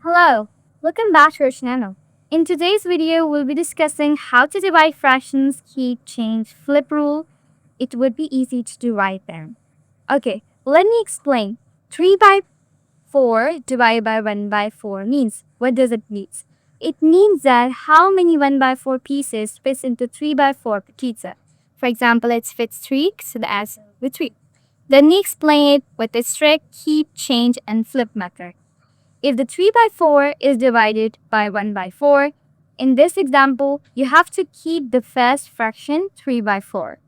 Hello, welcome back to our channel. In today's video, we'll be discussing how to divide fractions, keep, change, flip rule. It would be easy to divide them. Okay, let me explain. 3 by 4 divided by 1 by 4 means, what does it mean? It means that how many 1 by 4 pieces fits into 3 by 4 pizza. For example, it fits 3, so the answer will be 3. Then we explain it with the trick, keep, change, and flip method. If the 3 by 4 is divided by 1 by 4, in this example, you have to keep the first fraction 3 by 4.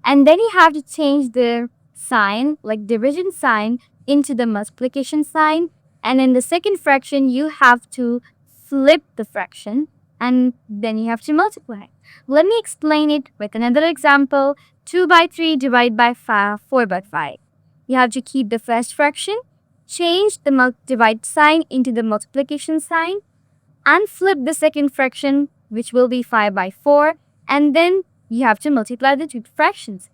And then you have to change the sign, like division sign, into the multiplication sign. And in the second fraction, you have to flip the fraction and then you have to multiply. Let me explain it with another example. 2 by 3 divided by 4 by 5. You have to keep the first fraction, change the divide sign into the multiplication sign, and flip the second fraction, which will be 5 by 4, and then you have to multiply the two fractions.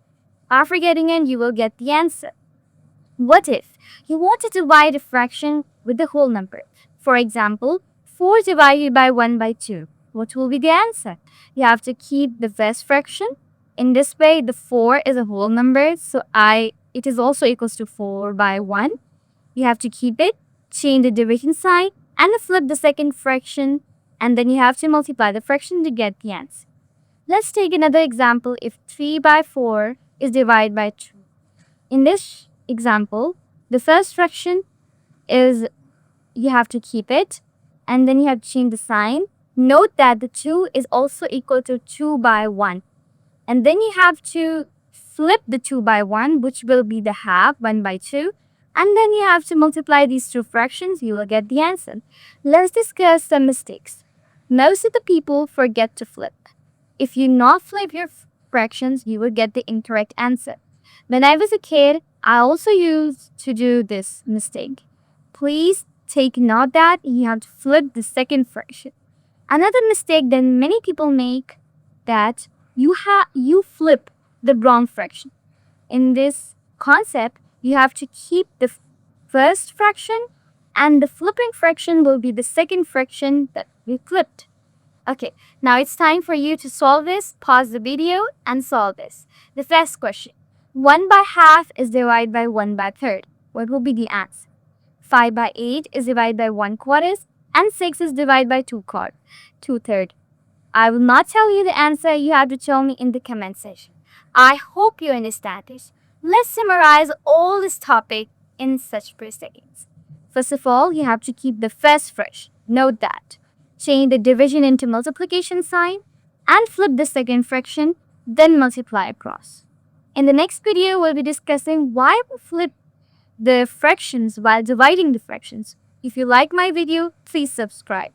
After getting it, you will get the answer. What if you want to divide a fraction with the whole number? For example, 4 divided by 1 by 2. What will be the answer? You have to keep the first fraction. In this way, the 4 is a whole number, so it is also equals to 4 by 1. You have to keep it, change the division sign, and flip the second fraction, and then you have to multiply the fraction to get the answer. Let's take another example. If 3 by 4 is divided by 2. In this example, the first fraction is you have to keep it, and then you have to change the sign. Note that the 2 is also equal to 2 by 1. And then you have to flip the 2 by 1, which will be the half, 1 by 2. And then you have to multiply these two fractions, you will get the answer. Let's discuss some mistakes. Most of the people forget to flip. If you not flip your fractions, you will get the incorrect answer. When I was a kid, I also used to do this mistake. Please take note that you have to flip the second fraction. Another mistake that many people make, that you flip the wrong fraction. In this concept, you have to keep the first fraction, and the flipping fraction will be the second fraction that we flipped. Okay, now it's time for you to solve this. Pause the video and solve this. The first question. 1 by half is divided by 1 by third. What will be the answer? 5 by 8 is divided by 1 quarter, and 6 is divided by 2 third. I will not tell you the answer. You have to tell me in the comment section. I hope you understand this. Let's summarize all this topic in such few seconds. First of all, you have to keep the first fraction. Note that. Change the division into multiplication sign and flip the second fraction, then multiply across. In the next video, we'll be discussing why we flip the fractions while dividing the fractions. If you like my video, please subscribe.